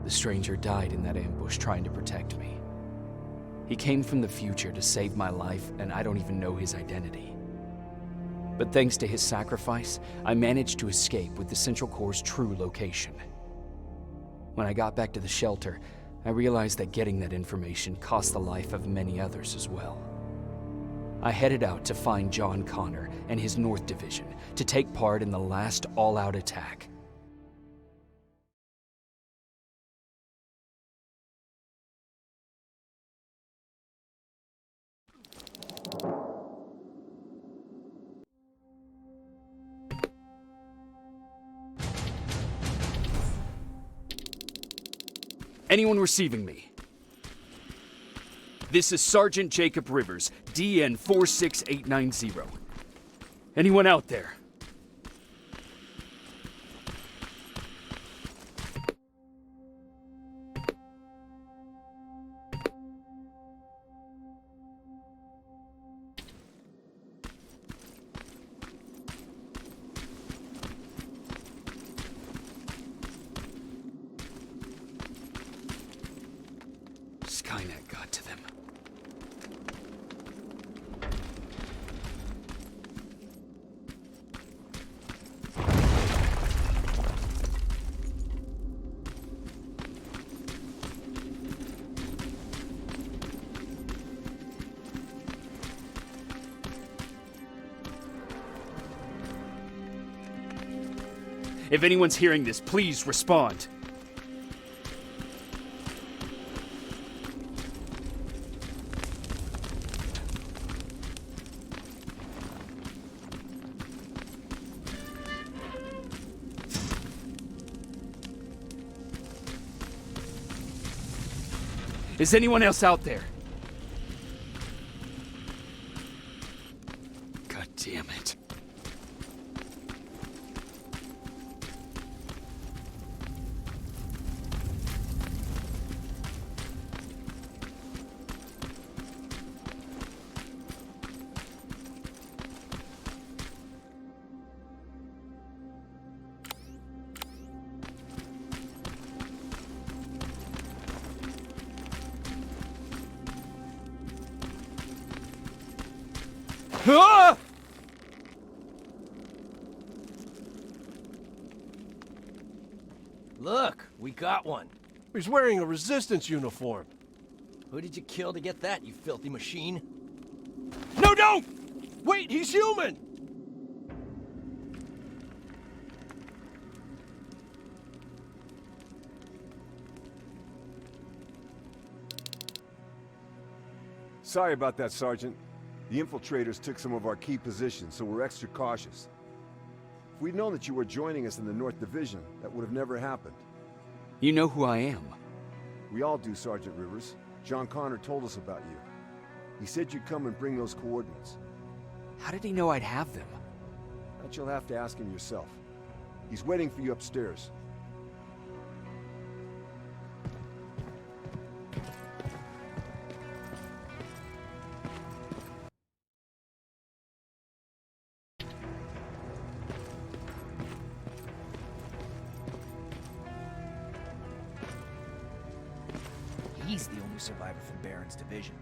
The stranger died in that ambush trying to protect me. He came from the future to save my life, and I don't even know his identity. But thanks to his sacrifice, I managed to escape with the Central Core's true location. When I got back to the shelter, I realized that getting that information cost the life of many others as well. I headed out to find John Connor and his North Division to take part in the last all-out attack. Anyone receiving me? This is Sergeant Jacob Rivers, DN 46890. Anyone out there? Skynet got to them. If anyone's hearing this, please respond. Is anyone else out there? God damn it. Ah! Look, we got one. He's wearing a resistance uniform. Who did you kill to get that, you filthy machine? No, don't! Wait, he's human! Sorry about that, Sergeant. The infiltrators took some of our key positions, so we're extra cautious. If we'd known that you were joining us in the North Division, that would have never happened. You know who I am. We all do, Sergeant Rivers. John Connor told us about you. He said you'd come and bring those coordinates. How did he know I'd have them? That you'll have to ask him yourself. He's waiting for you upstairs. He's the only survivor from Baron's division.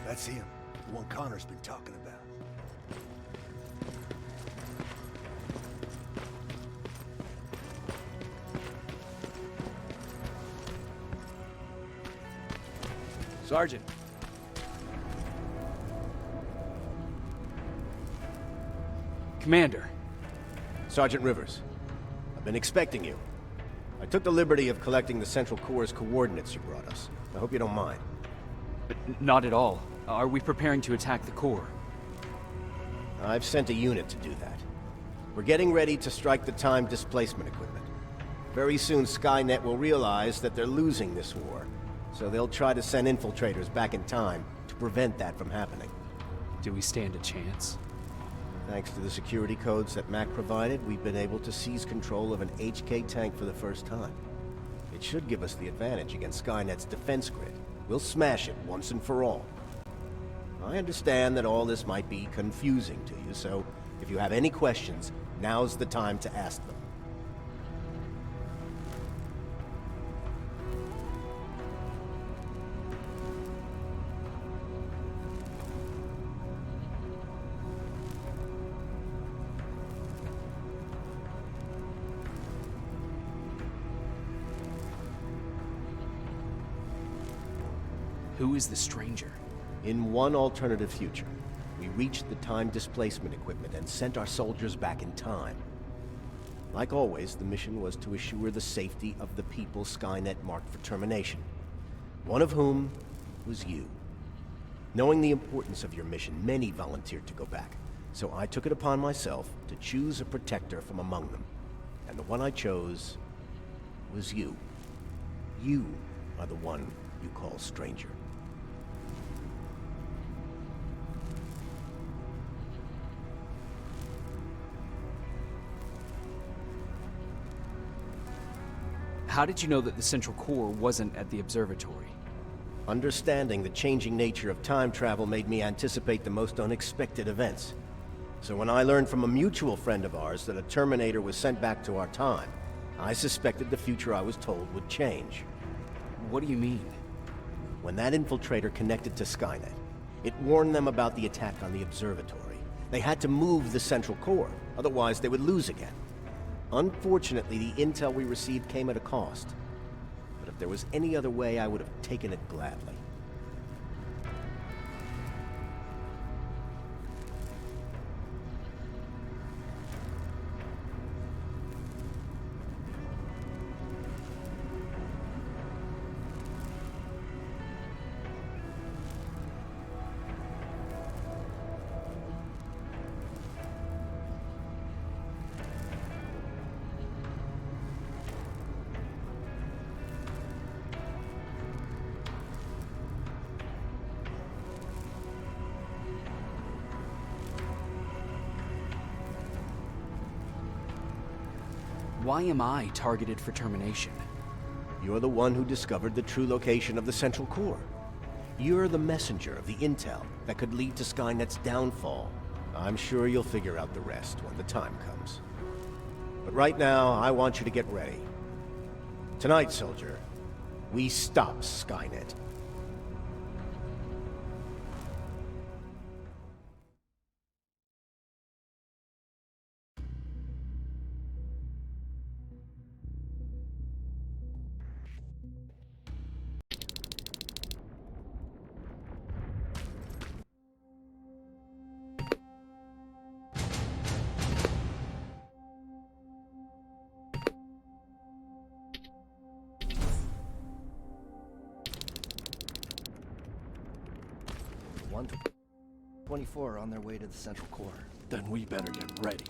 That's him, the one Connor's been talking about. Sergeant. Commander. Sergeant Rivers, I've been expecting you. I took the liberty of collecting the Central Corps' coordinates you brought us. I hope you don't mind. Not at all. Are we preparing to attack the core? I've sent a unit to do that. We're getting ready to strike the time displacement equipment. Very soon Skynet will realize that they're losing this war, so they'll try to send infiltrators back in time to prevent that from happening. Do we stand a chance? Thanks to the security codes that Mac provided, we've been able to seize control of an HK tank for the first time. It should give us the advantage against Skynet's defense grid. We'll smash it once and for all. I understand that all this might be confusing to you, so if you have any questions, now's the time to ask them. Who is the stranger? In one alternative future, we reached the time displacement equipment and sent our soldiers back in time. Like always, the mission was to assure the safety of the people Skynet marked for termination, one of whom was you. Knowing the importance of your mission, many volunteered to go back, so I took it upon myself to choose a protector from among them. And the one I chose was you. You are the one you call stranger. How did you know that the Central Core wasn't at the observatory? Understanding the changing nature of time travel made me anticipate the most unexpected events. So when I learned from a mutual friend of ours that a Terminator was sent back to our time, I suspected the future I was told would change. What do you mean? When that infiltrator connected to Skynet, it warned them about the attack on the observatory. They had to move the Central Core, otherwise they would lose again. Unfortunately, the intel we received came at a cost. But if there was any other way, I would have taken it gladly. Why am I targeted for termination? You're the one who discovered the true location of the Central Core. You're the messenger of the intel that could lead to Skynet's downfall. I'm sure you'll figure out the rest when the time comes. But right now, I want you to get ready. Tonight, soldier, we stop Skynet. One 24 on their way to the central core. Then we better get ready.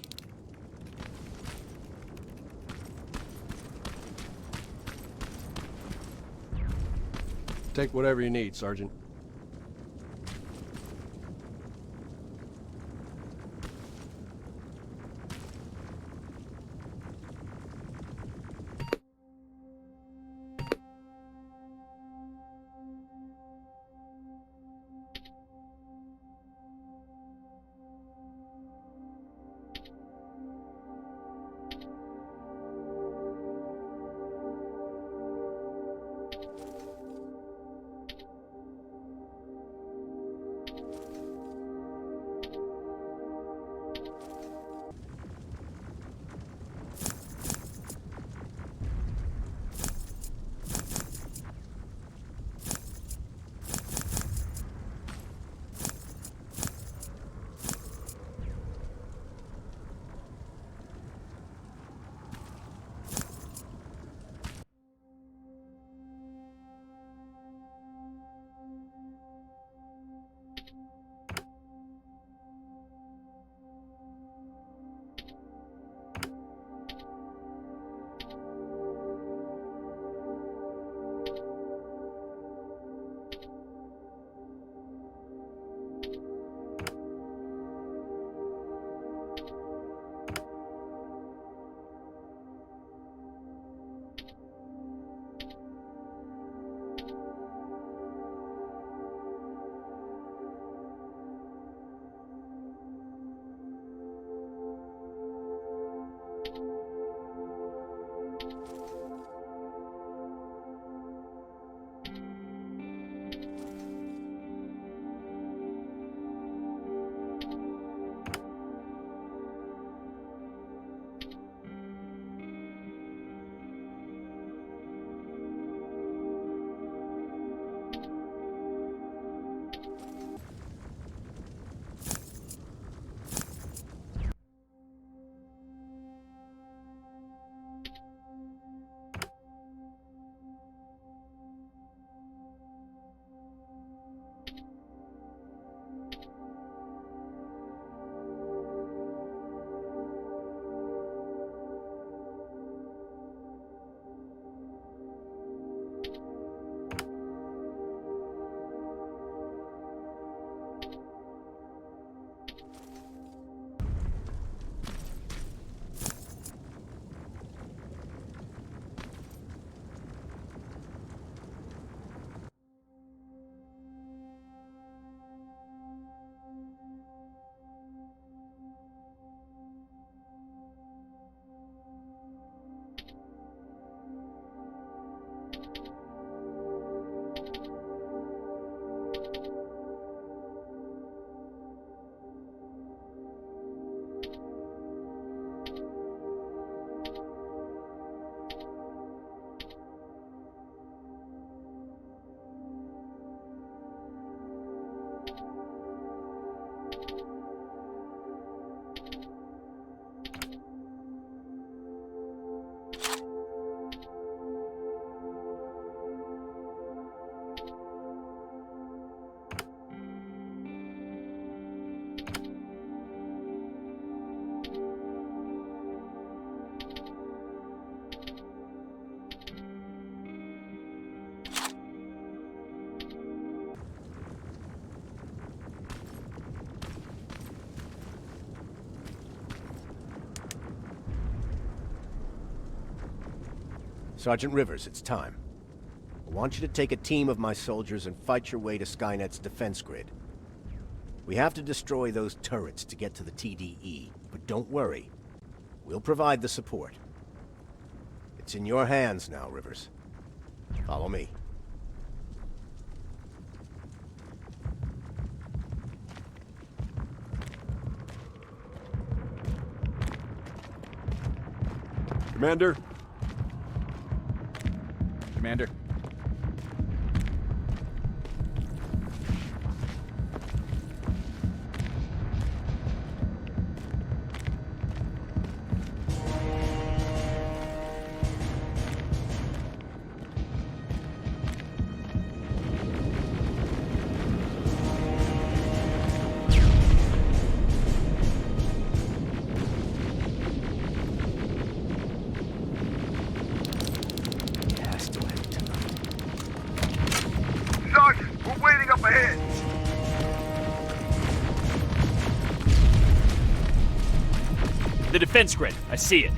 Take whatever you need, Sergeant. Sergeant Rivers, it's time. I want you to take a team of my soldiers and fight your way to Skynet's defense grid. We have to destroy those turrets to get to the TDE, but don't worry. We'll provide the support. It's in your hands now, Rivers. Follow me. Commander? Commander. Sergeant, we're waiting up ahead. The defense grid. I see it.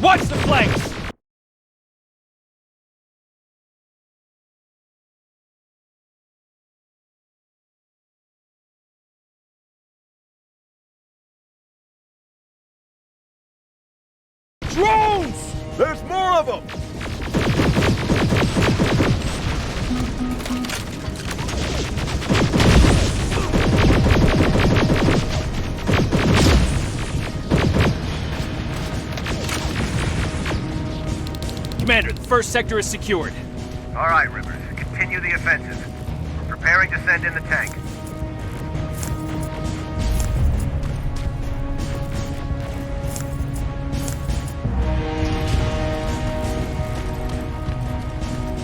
Watch the flanks! Drones! There's more of them! Commander, the first sector is secured. All right, Rivers. Continue the offensive. We're preparing to send in the tank.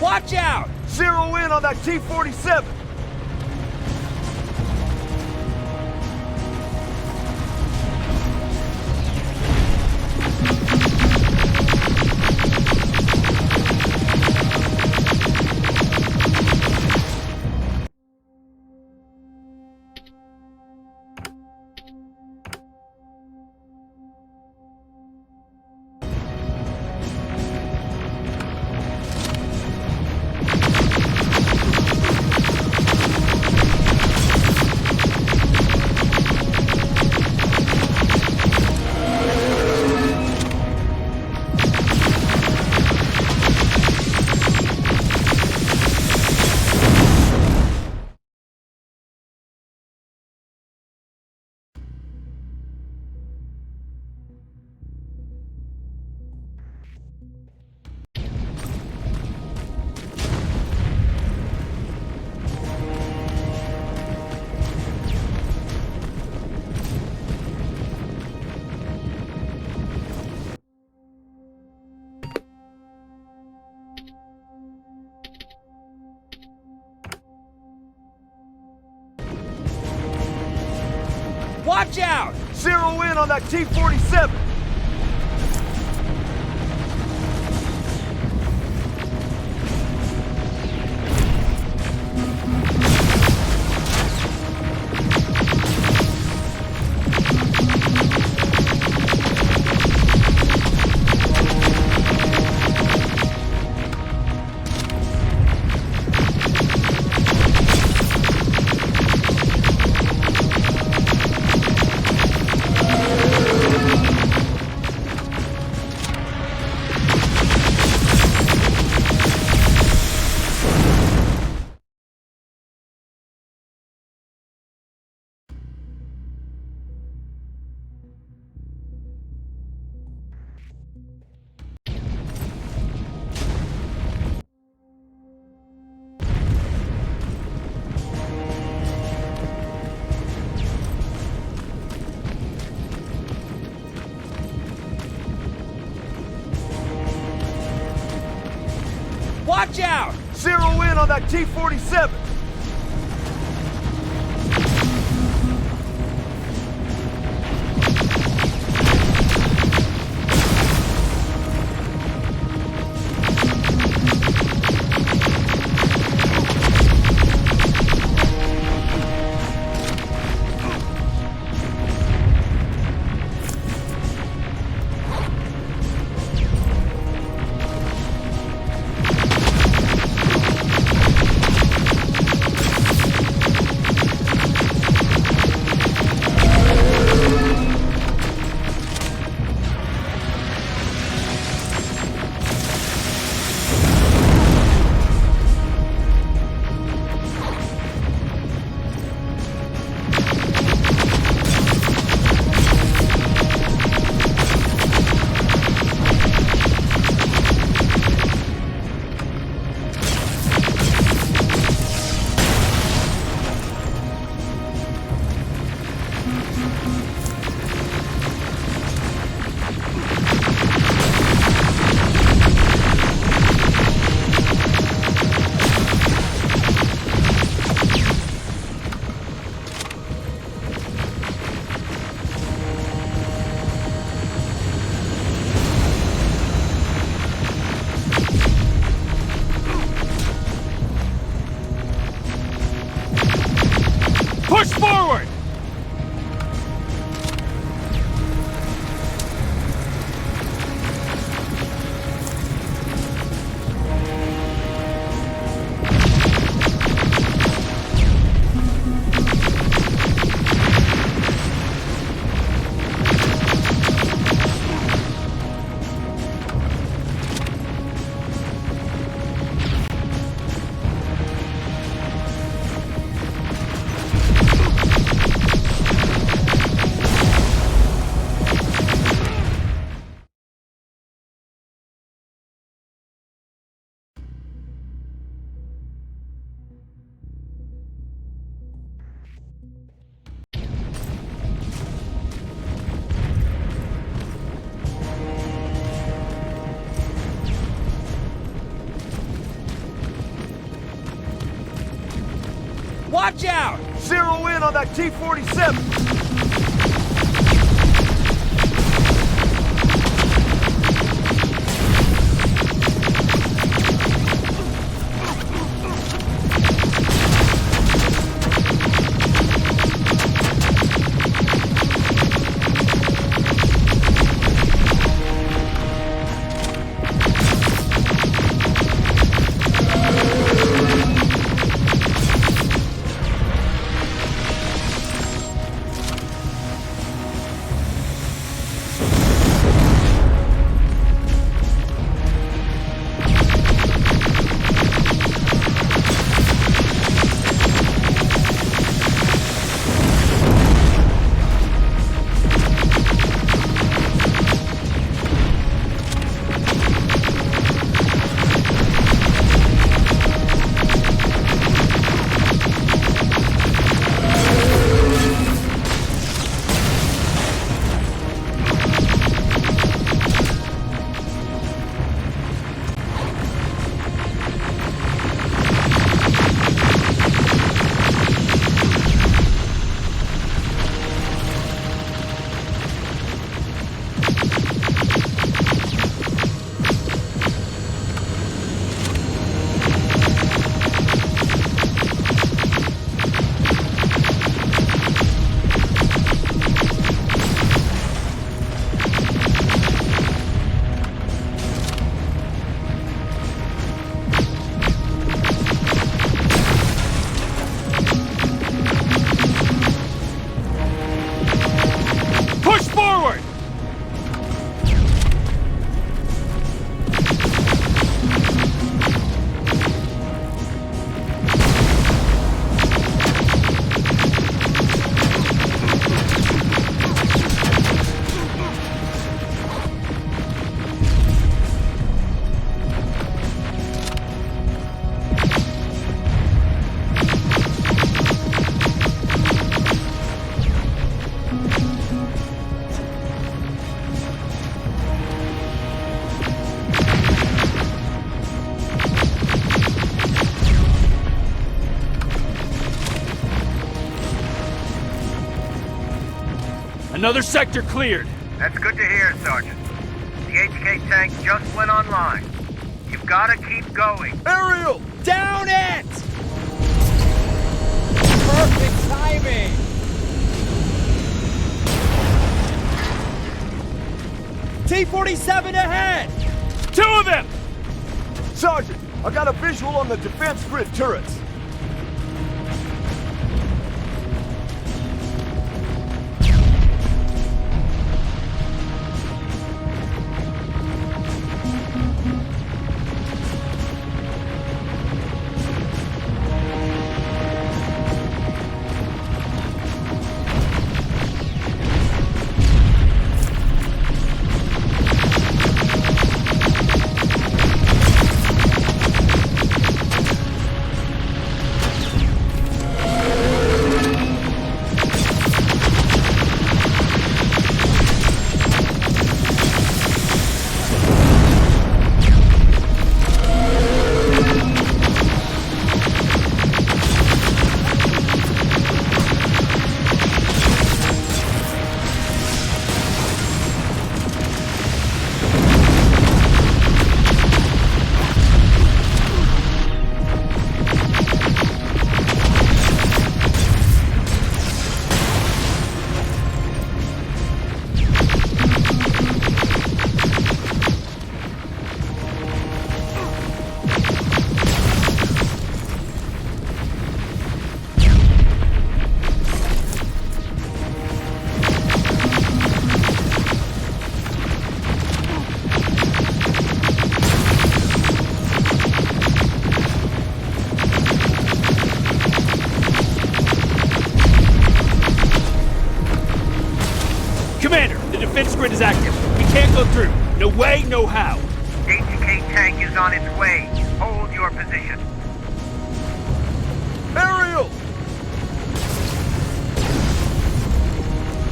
Watch out! Zero in on that T-47! Watch out! Zero in on that T-47! on that T-47! Push forward! Watch out! Zero in on that T-47! Another sector cleared. That's good to hear, Sergeant. The HK tank just went online. You've gotta keep going. Aerial! Down it! Perfect timing! T-47 ahead! Two of them! Sergeant, I got a visual on the defense grid turrets. Commander, the defense grid is active. We can't go through. No way, no how. HK tank is on its way. Hold your position. Aerial!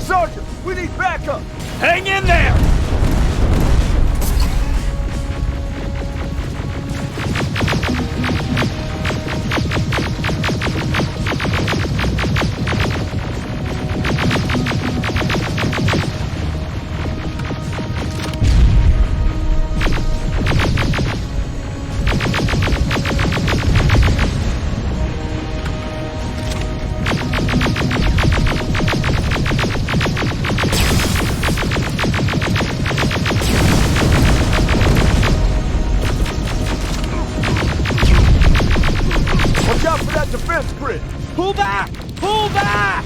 Sergeant, we need backup! Hang in there! Watch out for that defense grid! Pull back! Pull back!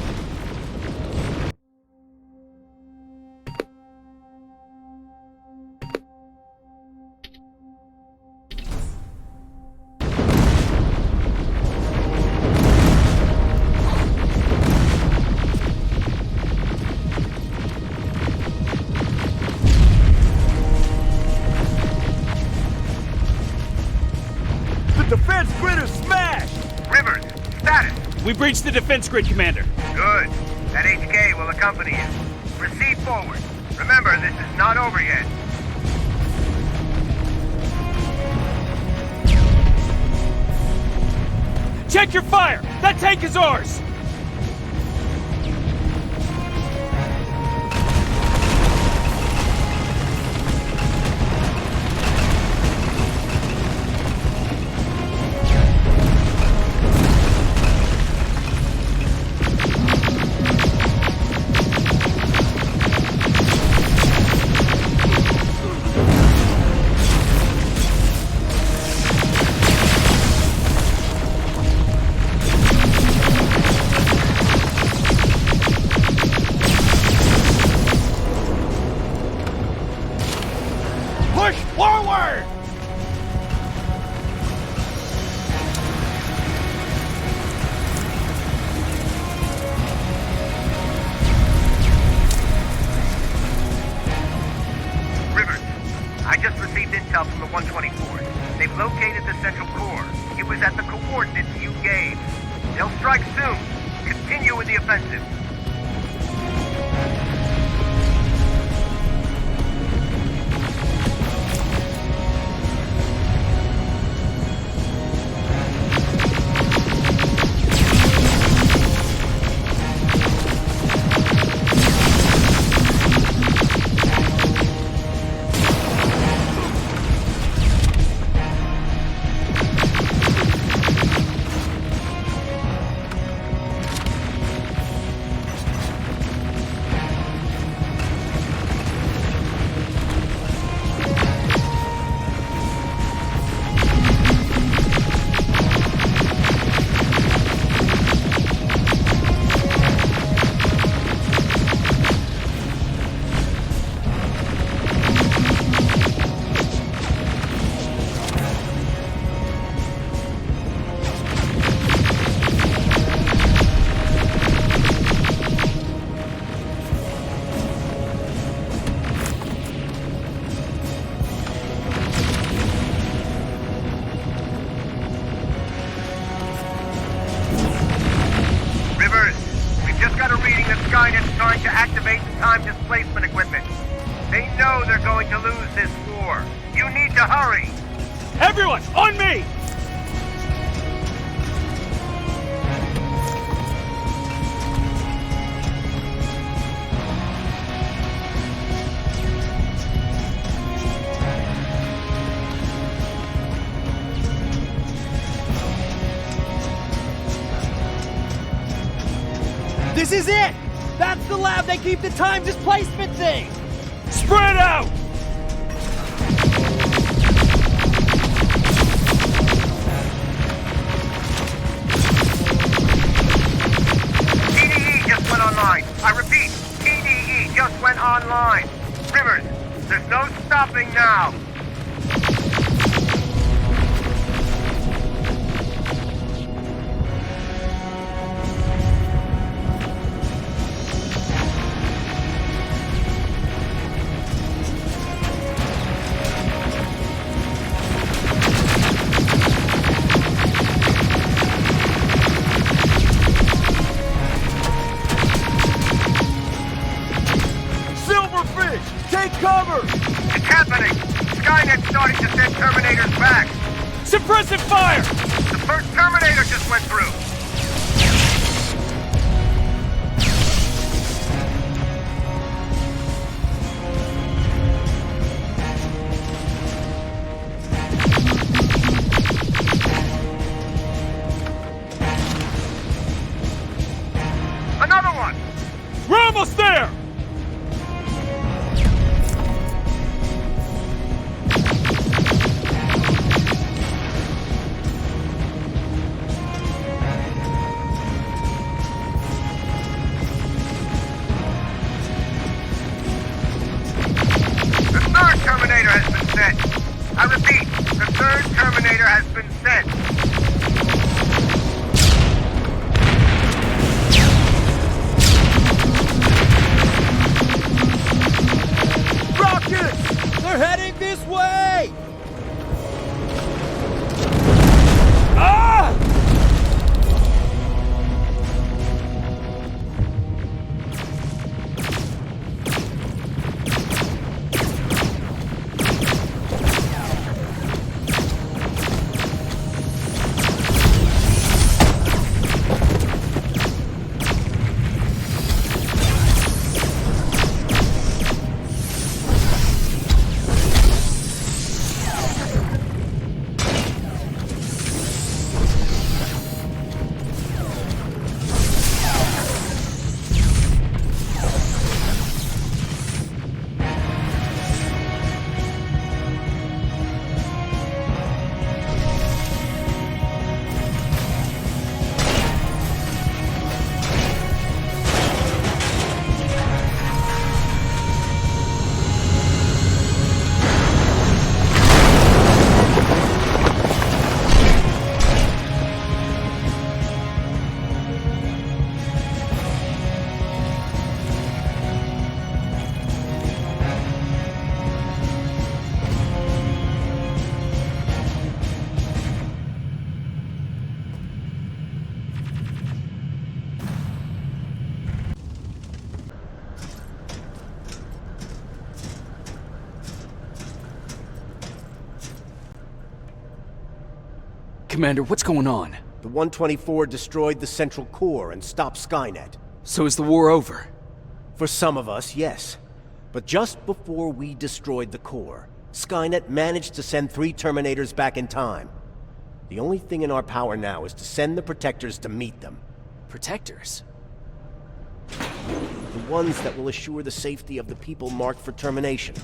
The defense grid is smashed! Rivers, status. We breached the defense grid, Commander. Good. That HK will accompany you. Proceed forward. Remember, this is not over yet. Check your fire! That tank is ours! Push forward! Rivers, I just received intel from the 124. They've located the central core. It was at the coordinates you gave. They'll strike soon. Continue with the offensive. Skynet's trying to activate the time displacement equipment. They know they're going to lose this war. You need to hurry! Everyone, on me! This is it! That's the lab they keep the time displacement thing! Spread out! TDE just went online. I repeat, TDE just went online. Rivers, there's no stopping now. Take cover! It's happening! Skynet's starting to send Terminators back! Suppressive fire! The first Terminator just went through! Another one! We're almost there! I repeat, the third Terminator has been sent. Rockets! They're heading this way! Ah! Commander, what's going on? The 124 destroyed the central core and stopped Skynet. So is the war over? For some of us, yes. But just before we destroyed the core, Skynet managed to send 3 Terminators back in time. The only thing in our power now is to send the Protectors to meet them. Protectors? The ones that will assure the safety of the people marked for termination.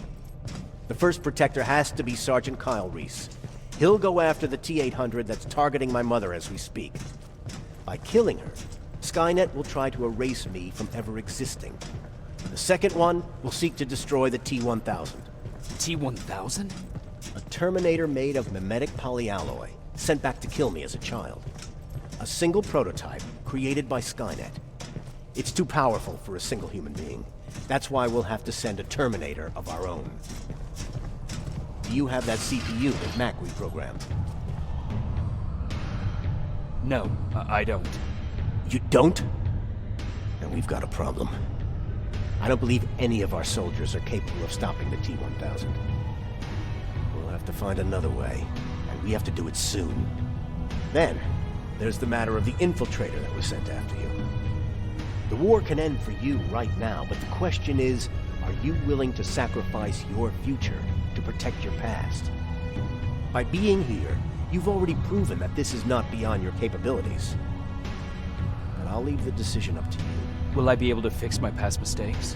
The first Protector has to be Sergeant Kyle Reese. He'll go after the T-800 that's targeting my mother as we speak. By killing her, Skynet will try to erase me from ever existing. The second one will seek to destroy the T-1000. T-1000? A Terminator made of mimetic polyalloy, sent back to kill me as a child. A single prototype created by Skynet. It's too powerful for a single human being. That's why we'll have to send a Terminator of our own. Do you have that CPU that Mac reprogrammed? No, I don't. You don't? And we've got a problem. I don't believe any of our soldiers are capable of stopping the T-1000. We'll have to find another way, and we have to do it soon. Then, there's the matter of the infiltrator that was sent after you. The war can end for you right now, but the question is, are you willing to sacrifice your future to protect your past? By being here, you've already proven that this is not beyond your capabilities. But I'll leave the decision up to you. Will I be able to fix my past mistakes?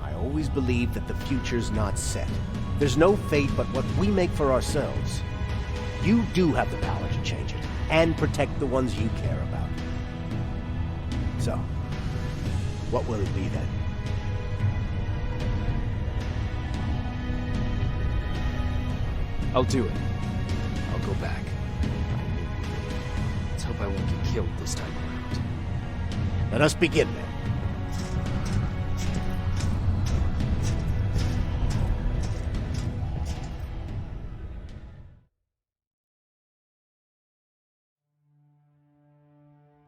I always believe that the future's not set. There's no fate but what we make for ourselves. You do have the power to change it, and protect the ones you care about. So, what will it be then? I'll do it. I'll go back. Let's hope I won't get killed this time around. Let us begin then.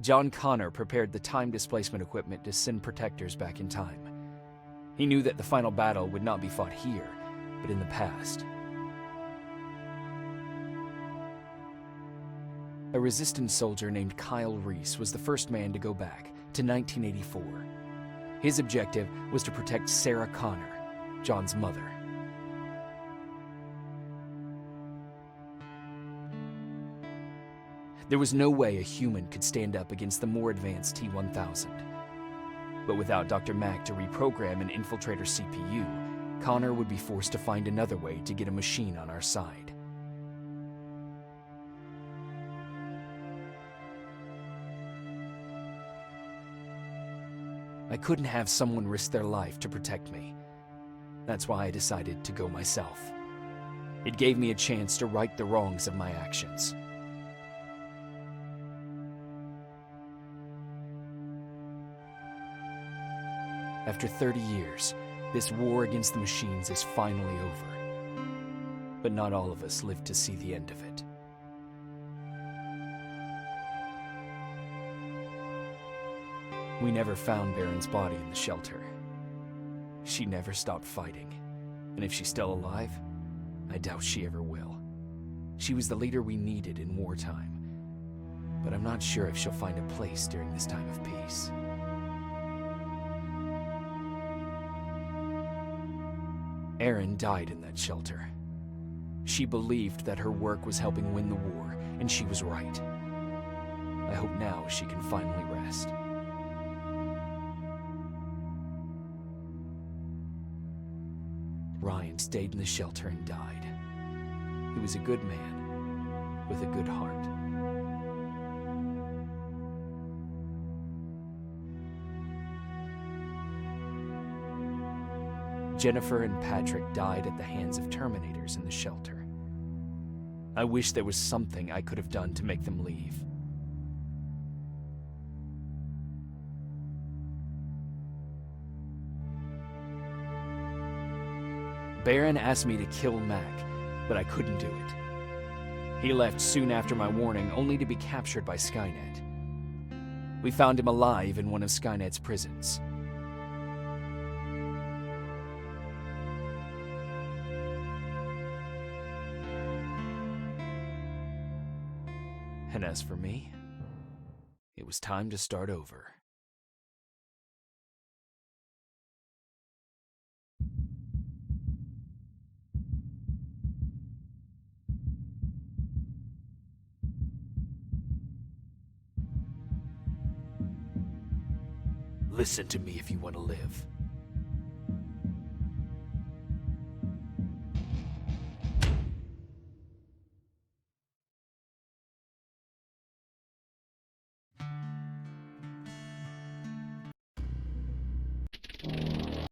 John Connor prepared the time displacement equipment to send protectors back in time. He knew that the final battle would not be fought here, but in the past. A resistance soldier named Kyle Reese was the first man to go back to 1984. His objective was to protect Sarah Connor, John's mother. There was no way a human could stand up against the more advanced T-1000. But without Dr. Mack to reprogram an infiltrator CPU, Connor would be forced to find another way to get a machine on our side. I couldn't have someone risk their life to protect me. That's why I decided to go myself. It gave me a chance to right the wrongs of my actions. After 30 years, this war against the machines is finally over. But not all of us lived to see the end of it. We never found Baron's body in the shelter. She never stopped fighting. And if she's still alive, I doubt she ever will. She was the leader we needed in wartime. But I'm not sure if she'll find a place during this time of peace. Erin died in that shelter. She believed that her work was helping win the war, and she was right. I hope now she can finally rest. Ryan stayed in the shelter and died. He was a good man, with a good heart. Jennifer and Patrick died at the hands of Terminators in the shelter. I wish there was something I could have done to make them leave. Baron asked me to kill Mac, but I couldn't do it. He left soon after my warning, only to be captured by Skynet. We found him alive in one of Skynet's prisons. And as for me, it was time to start over. Listen to me if you want to live.